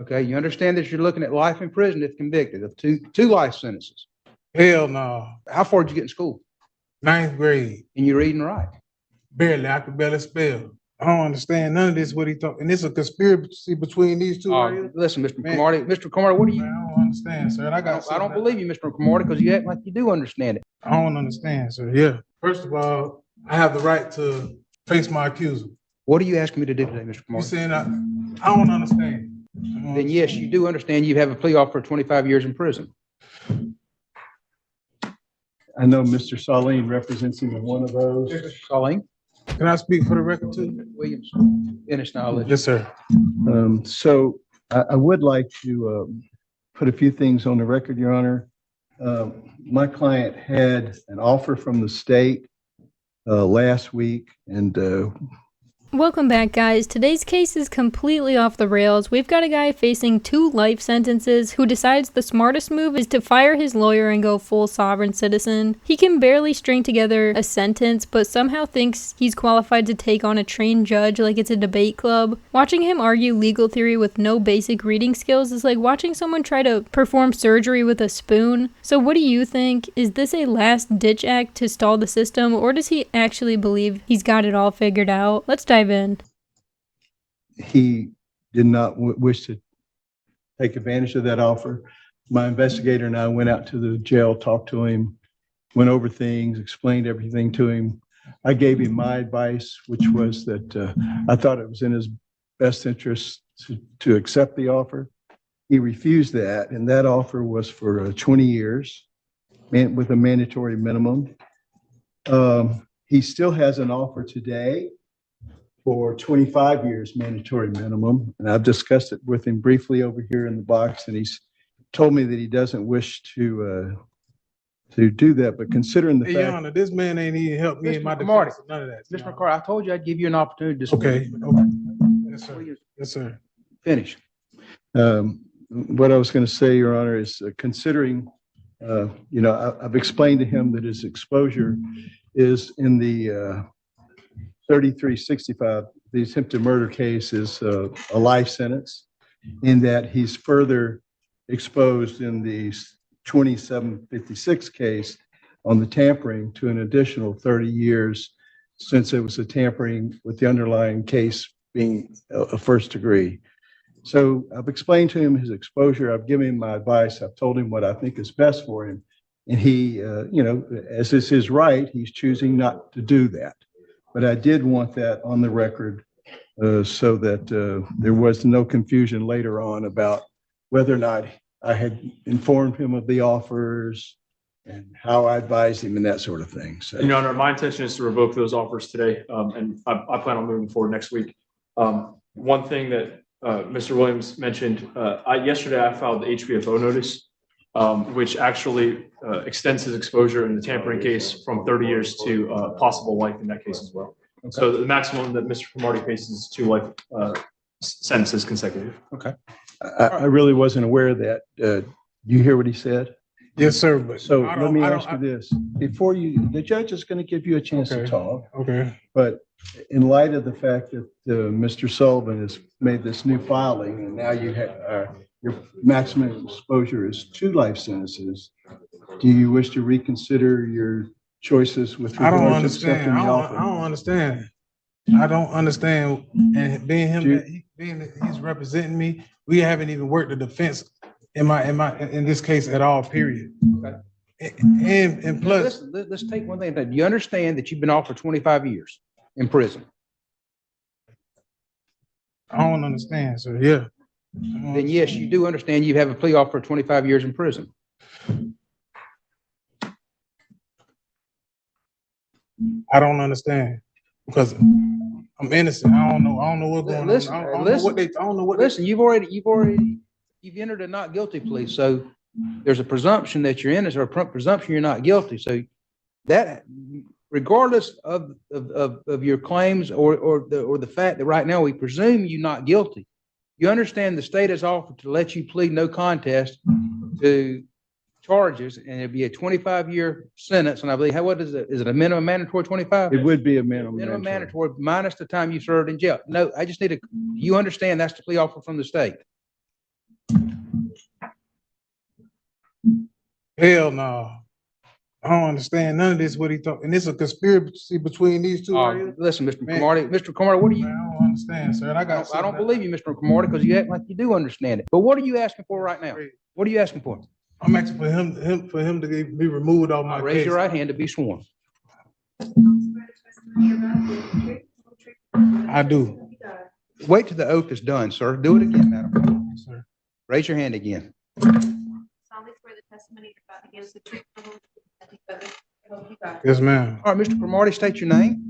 Okay, you understand that you're looking at life in prison if convicted of two life sentences. Hell no. How far did you get in school? 9th grade. And you read and write? Barely. I could barely spell. I don't understand none of this, what he talking. And it's a conspiracy between these two right here. Listen, Mr. Cromartie. Mr. Cromartie, what do you? Man, I don't understand, sir. I don't believe you, Mr. Cromartie, because you act like you do understand it. I don't understand, sir. Yeah. First of all, I have the right to face my accuser. What are you asking me to do today, Mr. You Cromartie? saying I don't understand. Then yes, you do understand you have a plea offer for 25 years in prison. I know Mr. Saline represents him in one of those. Mr. Saline? Can I speak for the record too? Williams, finish now. Yes, sir. So I would like to put a few things on the record, Your Honor. My client had an offer from the state last week, and Welcome back, guys. Today's case is completely off the rails. We've got a guy facing 2 life sentences who decides the smartest move is to fire his lawyer and go full sovereign citizen. He can barely string together a sentence, but somehow thinks he's qualified to take on a trained judge like it's a debate club. Watching him argue legal theory with no basic reading skills is like watching someone try to perform surgery with a spoon. So what do you think? Is this a last-ditch act to stall the system, or does he actually believe he's got it all figured out? Let's dive in. he did not wish to take advantage of that offer. My investigator and I went out to the jail, talked to him, went over things, explained everything to him. I gave him my advice, which was that I thought it was in his best interest to accept the offer. He refused that, and that offer was for 20 years with a mandatory minimum. He still has an offer today for 25 years mandatory minimum. And I've discussed it with him briefly over here in the box, and he's told me that he doesn't wish to do that. But considering the Hey, fact— Your Honor, this man ain't even helped me in my Cromartie, defense. None of that. Mr. McCarty, I told you I'd give you an opportunity to speak. Okay. Yes, sir. Yes, sir. Finish. What I was going to say, Your Honor, is considering, I've explained to him that his exposure is in the 3365, the attempted murder case is a life sentence, in that he's further exposed in the 2756 case on the tampering to an additional 30 years, since it was a tampering with the underlying case being a first degree. So I've explained to him his exposure. I've given him my advice. I've told him what I think is best for him. And he, as is his right, he's choosing not to do that. But I did want that on the record so that there was no confusion later on about whether or not I had informed him of the offers and how I advised him and that sort of thing. So, Your Honor, my intention is to revoke those offers today, and I plan on moving forward next week. One thing that Mr. Williams mentioned, yesterday I filed the HBFO notice, which actually extends his exposure in the tampering case from 30 years to possible life in that case as well. Okay. So the maximum that Mr. Cromartie faces is 2 life sentences consecutive. Okay. I really wasn't aware of that. You hear what he said? Yes, sir. But So let me ask you this. Before the judge is going to give you a chance to talk. Okay. But in light of the fact that Mr. Sullivan has made this new filing, and now you have your maximum exposure is 2 life sentences, do you wish to reconsider your choices with regard to accepting the offer? I don't understand. I don't understand. And being him, being that he's representing me, we haven't even worked the defense in this case at all, period. Okay. And plus, let's take one thing. Do you understand that you've been offered 25 years in prison? I don't understand, sir. Yeah. Then yes, you do understand you have a plea offer for 25 years in prison. I don't understand because I'm innocent. I don't know what's going on. I don't know what. Listen, you've entered a not guilty plea, so there's a presumption that you're innocent, or a presumption you're not guilty. So that, regardless of your claims or the fact that right now we presume you not guilty, you understand the state has offered to let you plead no contest to charges, and it'd be a 25-year sentence. And I believe, what is it? Is it a minimum mandatory 25? It would be a minimum mandatory minus the time you served in jail. No, I just need to, you understand that's the plea offer from the state. Hell no. I don't understand none of this, what he talking, and it's a conspiracy between these two right here. Listen, Mr. Man. Cromartie, Mr. Cromartie, what do you, Man, I don't understand, sir, and I got. I don't believe you, Mr. Cromartie, because you act like you do understand it. But what are you asking for right now? What are you asking for? I'm asking for him to be removed off my Raise case. your right hand to be sworn. I do. Wait till the oath is done, sir. Do it again, madam. Yes, sir. Raise your hand again. Solemnly swear the testimony you're about to give is the truth, the whole truth, and nothing but it. So help you God. Yes, ma'am. All right, Mr. Cromartie, state your name.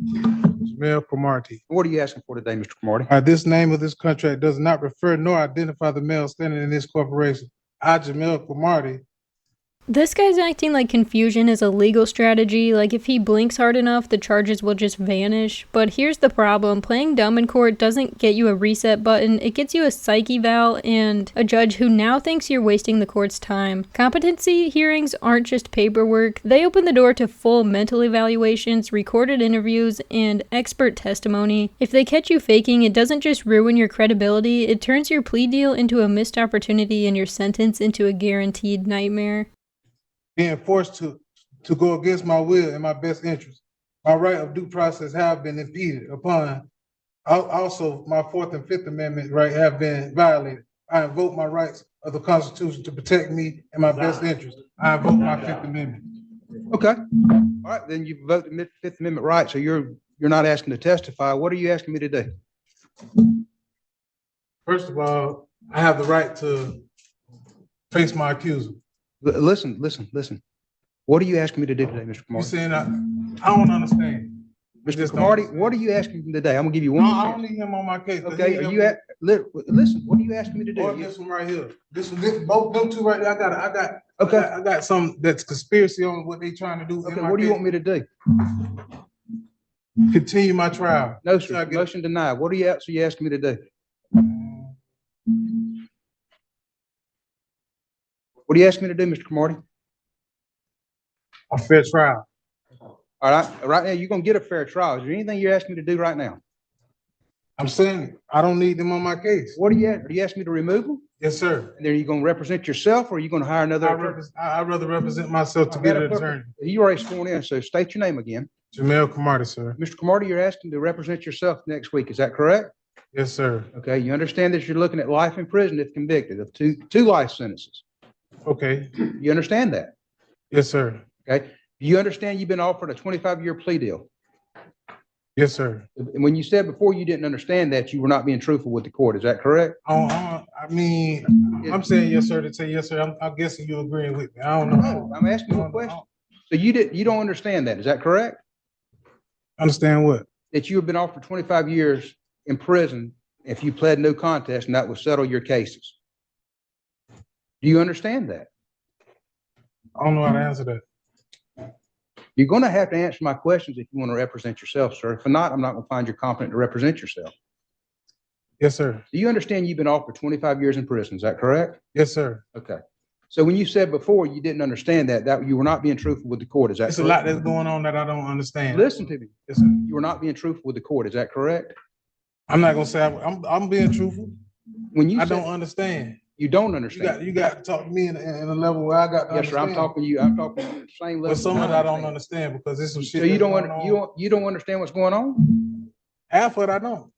Jamel Cromartie. What are you asking for today, Mr. Cromartie? This name of this contract does not refer nor identify the male standing in this corporation. I, Jamel Cromartie. This guy's acting like confusion is a legal strategy, like if he blinks hard enough, the charges will just vanish. But here's the problem, playing dumb in court doesn't get you a reset button, it gets you a psych eval and a judge who now thinks you're wasting the court's time. Competency hearings aren't just paperwork, they open the door to full mental evaluations, recorded interviews, and expert testimony. If they catch you faking, it doesn't just ruin your credibility, it turns your plea deal into a missed opportunity and your sentence into a guaranteed nightmare. Being forced to go against my will and my best interest. My right of due process have been impeded upon. Also, my Fourth and Fifth Amendment right have been violated. I invoke my rights of the Constitution to protect me and my best interest. I invoke my Fifth Amendment. Okay. All right, then you vote the Fifth Amendment right, so you're not asking to testify. What are you asking me to do? First of all, I have the right to face my accuser. Listen. What are you asking me to do today, Mr. You Cromartie? saying I don't understand. Mr. Cromartie, what are you asking me today? I'm gonna give you No, one I more don't chance. need him on my case. Okay, are you listen, what are you asking me to Or do? this one right here. This both them two right there. Okay. I got some that's conspiracy on what they trying to do. Okay, what do you want me to do? Continue my trial. No, Till I sir, get- motion denied. What are you asking me to do? What are you asking me to do, Mr. Cromartie? A fair trial. All right now, you're gonna get a fair trial. Is there anything you're asking me to do right now? I'm saying I don't need them on my case. What are you asking me to remove them? Yes, sir. And then you gonna represent yourself or are you gonna hire another attorney? I'd rather represent myself to get an attorney. You already sworn in, so state your name again. Jamel Cromartie, sir. Mr. Cromartie, you're asking to represent yourself next week, is that correct? Yes, sir. Okay, you understand that you're looking at life in prison if convicted of two life sentences. Okay. You understand that? Yes, sir. Okay, do you understand you've been offered a 25-year plea deal? Yes, sir. And when you said before you didn't understand that, you were not being truthful with the court, is that correct? I mean, I'm saying yes, sir, to say yes, sir. I'm guessing you're agreeing with me. I don't know. No, I'm asking you a question. So you don't understand that, is that correct? Understand what? That you have been offered 25 years in prison if you pled no contest and that would settle your cases. Do you understand that? I don't know how to answer that. You're going to have to answer my questions if you want to represent yourself, sir. If not, I'm not going to find you competent to represent yourself. Yes, sir. Do you understand you've been offered 25 years in prison? Is that correct? Yes, sir. Okay. So when you said before you didn't understand that you were not being truthful with the court, is that It's a correct? lot that's going on that I don't understand. Listen to me. Yes, sir. You were not being truthful with the court, is that correct? I'm not gonna say I'm being truthful. When you I said don't understand. you don't You understand. got to talk to me in a level where I got to Yes, sir. I'm understand. talking to you at the same level. But some of it I don't understand. understand because there's some shit. So you that's don't going on. you don't understand what's going on? Half of it I don't.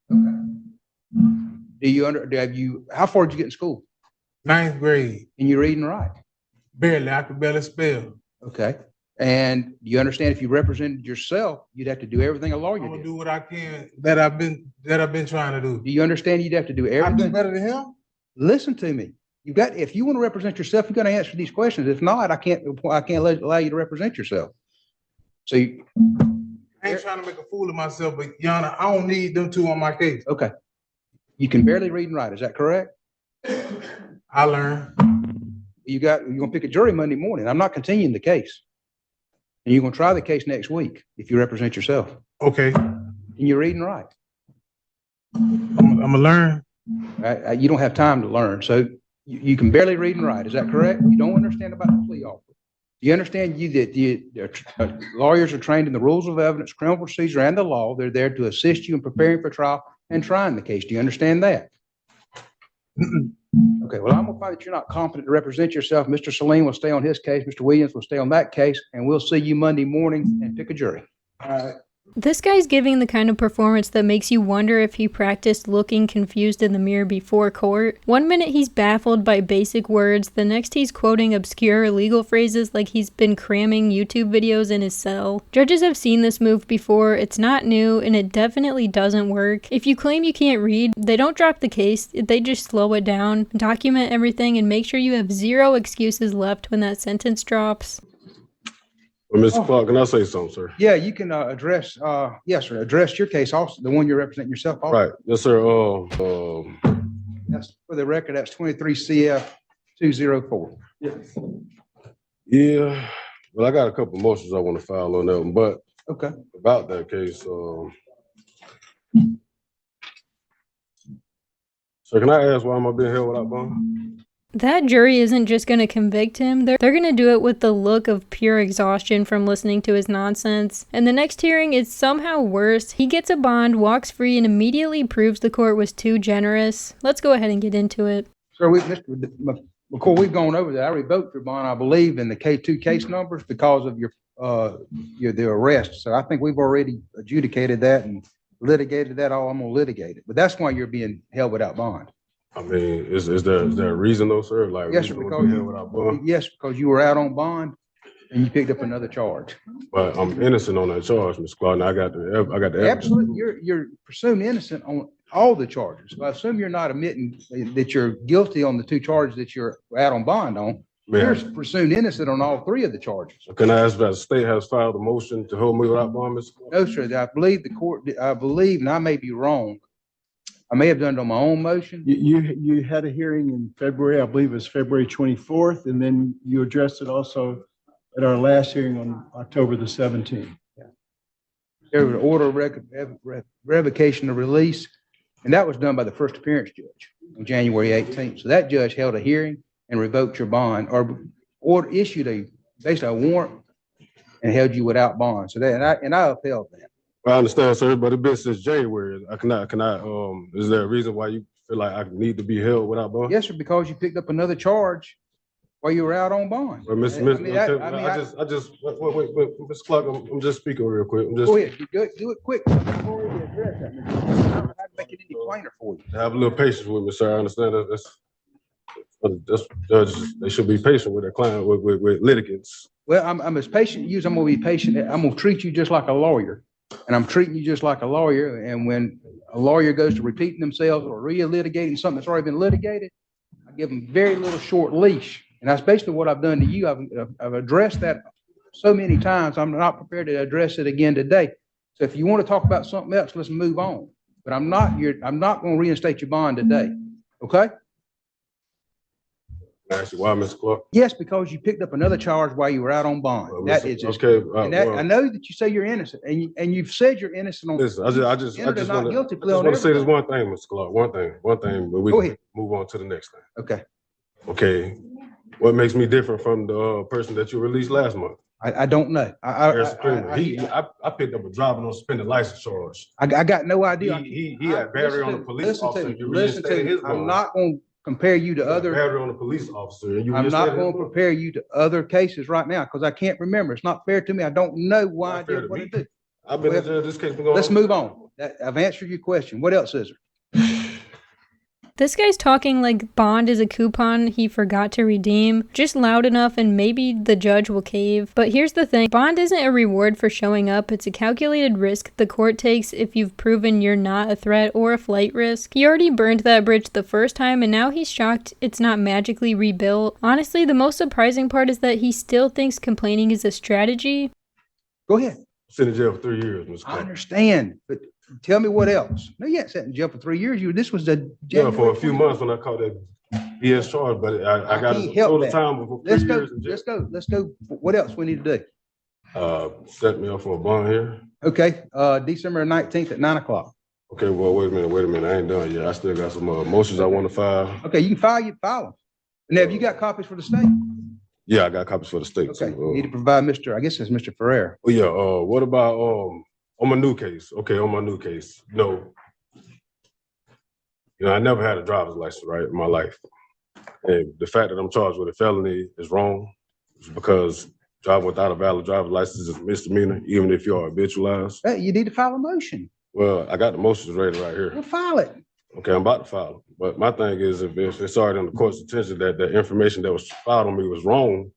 How far did you get in school? 9th grade, And you read and write? barely. I could barely spell. Okay. And do you understand if you represented yourself, you'd have to do everything a lawyer I'm gonna did? do what I can that I've been trying to do. Do you understand you'd have to do I do everything? better than him. Listen to me. If you want to represent yourself, you got to answer these questions. If not, I can't allow you to represent yourself. So, I ain't trying to make a fool of myself, but Yana, I don't need them two on my case. okay. You can barely read and write. Is that correct? I learned. You're going to pick a jury Monday morning. I'm not continuing the case. And you're going to try the case next week if you represent yourself. Okay. Can you read and write? I'm gonna learn. Right? You don't have time to learn. So you can barely read and write. Is that correct? You don't understand about the plea offer. You understand that lawyers are trained in the rules of evidence, criminal procedure, and the law. They're there to assist you in preparing for trial and trying the case. Do you understand that? Okay, well, I'm gonna find that you're not competent to represent yourself. Mr. Salim will stay on his case. Mr. Williams will stay on that case, and we'll see you Monday morning and pick a jury. All right. This guy's giving the kind of performance that makes you wonder if he practiced looking confused in the mirror before court. One minute he's baffled by basic words, the next he's quoting obscure legal phrases like he's been cramming YouTube videos in his cell. Judges have seen this move before, it's not new, and it definitely doesn't work. If you claim you can't read, they don't drop the case, they just slow it down, document everything, and make sure you have zero excuses left when that sentence drops. Well, Mr. Clark, can I say something, sir? Yeah, you can address, yes, sir, address your case also, the one you're representing yourself. Also. Right. Yes, sir. That's for the record, that's 23 CF 204. Yeah. Well, I got a couple motions I want to file on that one, but Okay. about that case, so can I ask why am I being held without bond? That jury isn't just going to convict him, they're going to do it with the look of pure exhaustion from listening to his nonsense. And the next hearing is somehow worse. He gets a bond, walks free, and immediately proves the court was too generous. Let's go ahead and get into it. Sir, Mr. McCoy, we've gone over that. I revoked your bond, I believe, in the K2 case numbers because of the arrest. So I think we've already adjudicated that and litigated that. I'm gonna litigate it, but that's why you're being held without bond. I mean, is there a reason though, sir? Like, Yes, sir, reason because to be held without bond? yes, because you were out on bond and you picked up another charge. But I'm innocent on that charge, Mr. Clark. And I got the evidence. Absolutely, you're presumed innocent on all the charges. So I assume you're not admitting that you're guilty on the two charges that you're out on bond on. You're presumed innocent on all three of the charges. Can I ask that the state has filed a motion to hold me without bond, Mr. Clark? No, sir, I believe the court, and I may be wrong, I may have done it on my own motion. You had a hearing in February, I believe it was February 24th, and then you addressed it also at our last hearing on October the 17th. There was an order of revocation of release, and that was done by the first appearance judge on January 18th. So that judge held a hearing and revoked your bond or issued basically a warrant and held you without bond. So that, and I upheld that. I understand, sir, but it's been since January. Is there a reason why you feel like I need to be held without bond? Yes, sir, because you picked up another charge while you were out on bond. Well, Mr. Mr. Clark, I'm just speaking real quick. Go ahead, do it quick. I've already addressed that. I'm not making it any plainer for you. Have a little patience with me, sir. I understand that's judges. They should be patient with their client, with litigants. Well, I'm as patient as you. I'm gonna be patient. I'm gonna treat you just like a lawyer. And I'm treating you just like a lawyer. And when a lawyer goes to repeating themselves or re-litigating something that's already been litigated, I give them very little short leash. And that's basically what I've done to you. I've addressed that so many times. I'm not prepared to address it again today. So if you want to talk about something else, let's move on. But I'm not going to reinstate your bond today. Okay? Ask you why, Mr. Clark? Yes, because you picked up another charge while you were out on bond. Well, That is just, okay. I know that you say you're innocent, and you've said you're innocent on. Listen, I just want to say this one thing, Mr. Clark. One thing, but we can move on to the next thing. Okay. Okay. What makes me different from the person that you released last month? I don't know. I picked up a driving on suspended license charge. I got no idea. He had battery on a police officer. I'm not going to compare you to other. Battery on a police officer. I'm not going to compare you to other cases right now because I can't remember. It's not fair to me. I don't know why I did what I did. I've been in this case. Let's move on. I've answered your question. What else is there? This guy's talking like bond is a coupon he forgot to redeem, just loud enough and maybe the judge will cave. But here's the thing, bond isn't a reward for showing up, it's a calculated risk the court takes if you've proven you're not a threat or a flight risk. He already burned that bridge the first time and now he's shocked it's not magically rebuilt. Honestly, the most surprising part is that he still thinks complaining is a strategy. Go ahead. Sitting in jail for 3 years, Mr. Clark. I understand, but tell me what else. No, you ain't sat in jail for 3 years. This was the January for a few months when I caught that BS charge, but I got a total time before 3 years in jail. Let's go. What else we need to do? Set me up for a bond here. Okay, December 19th at 9 o'clock. Okay, well, wait a minute. I ain't done yet. I still got some motions I want to file. Okay, you can file them. Now, have you got copies for the state? Yeah, I got copies for the state. Okay, you need to provide I guess it's Mr. Ferrer. Oh yeah, what about on my new case? Okay, on my new case. No. I never had a driver's license, right, in my life. And the fact that I'm charged with a felony is wrong, it's because driving without a valid driver's license is a misdemeanor, even if you are habitualized. Hey, you need to file a motion. Well, I got the motions ready right We'll here. file it. Okay, I'm about to file it. But my thing is, if it's already on the court's attention that the information that was filed on me was wrong,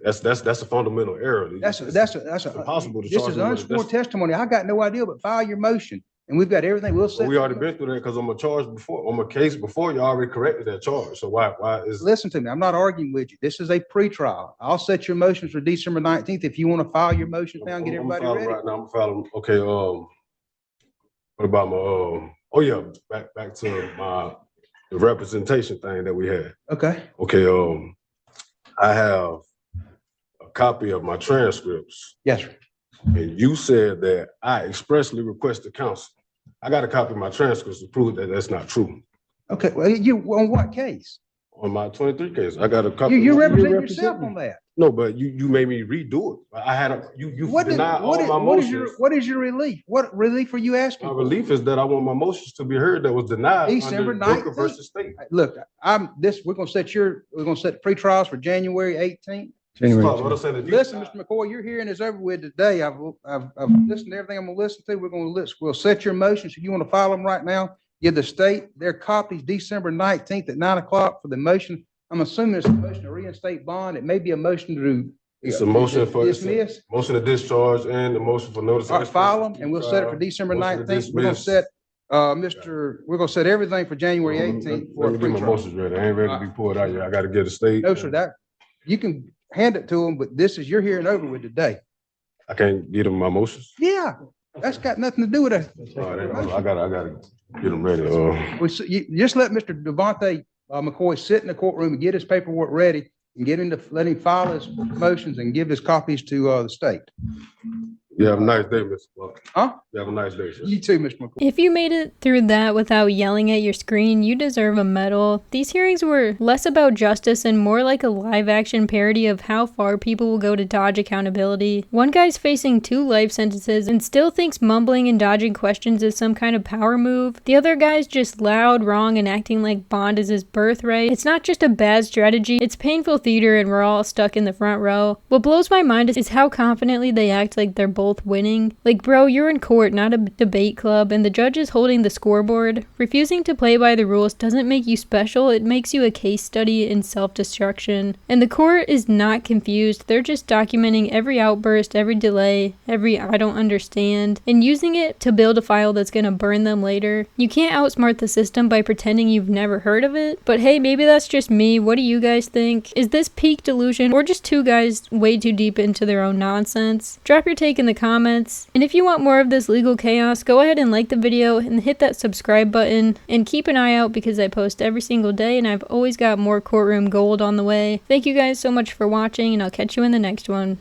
that's a fundamental error. That's It's a, impossible to this charge is me with it. unsworn testimony. I got no idea, but file your motion. And we've got everything. We'll set. We already been through that because I'm a charge before, I'm a case before, you already corrected that charge. So why is? Listen to me. I'm not arguing with you. This is a pretrial. I'll set your motions for December 19th. If you want to file your motions now and get everybody ready. Right now, I'm filing, okay, what about my, oh yeah, back to the representation thing that we had. Okay. Okay, I have a copy of my transcripts, Yes, sir. and you said that I expressly requested counsel. I got a copy of my transcripts to prove that that's not true. Okay. Well, you, on what case? On my 23 case, I got a copy. You represent representing yourself me. on that. No, but you made me redo it. I had you denied all my motions. What is your relief? What relief are you asking My for? relief is that I want my motions to be heard that was denied December under Booker 19th. versus State. Look, we're gonna set pre-trials for January 18th. January What 18th. I'm saying is Listen, Mr. McCoy, you're hearing this over with today. I've listened to everything I'm gonna listen to. We'll set your motions. If you want to file them right now, give the state their copies December 19th at 9 o'clock for the motion. I'm assuming it's a motion to reinstate bond. It may be a motion to It's a motion for dismiss. motion to discharge and the motion for notice. All right, file them and we'll set it for December Motion to 19th. We're gonna dismiss. set, we're gonna set everything for January 18th for Let a me get my pre-trial. motions ready. I ain't ready to be pulled out yet. I gotta get a state. No, sir, that, you can hand it to them, but this is, you're hearing over with today. I can't get them my motions. Yeah, that's got nothing to do with it. All right, I gotta get them ready. You just let Mr. Devontae McCoy sit in the courtroom and get his paperwork ready and let him file his motions and give his copies to the state. You have a nice day, Mr. Clark. Huh? You have a nice day, sir. You too, Mr. McCoy. If you made it through that without yelling at your screen, you deserve a medal. These hearings were less about justice and more like a live-action parody of how far people will go to dodge accountability. One guy's facing 2 life sentences and still thinks mumbling and dodging questions is some kind of power move. The other guy's just loud, wrong, and acting like bond is his birthright. It's not just a bad strategy, it's painful theater and we're all stuck in the front row. What blows my mind is how confidently they act like they're both winning. Like, bro, you're in court, not a debate club, and the judge is holding the scoreboard. Refusing to play by the rules doesn't make you special, it makes you a case study in self-destruction. And the court is not confused, they're just documenting every outburst, every delay, every I don't understand, and using it to build a file that's gonna burn them later. You can't outsmart the system by pretending you've never heard of it, but hey, maybe that's just me. What do you guys think? Is this peak delusion, or just 2 guys way too deep into their own nonsense? Drop your take in the comments, and if you want more of this legal chaos, go ahead and like the video and hit that subscribe button, and keep an eye out because I post every single day and I've always got more courtroom gold on the way. Thank you guys so much for watching, and I'll catch you in the next one.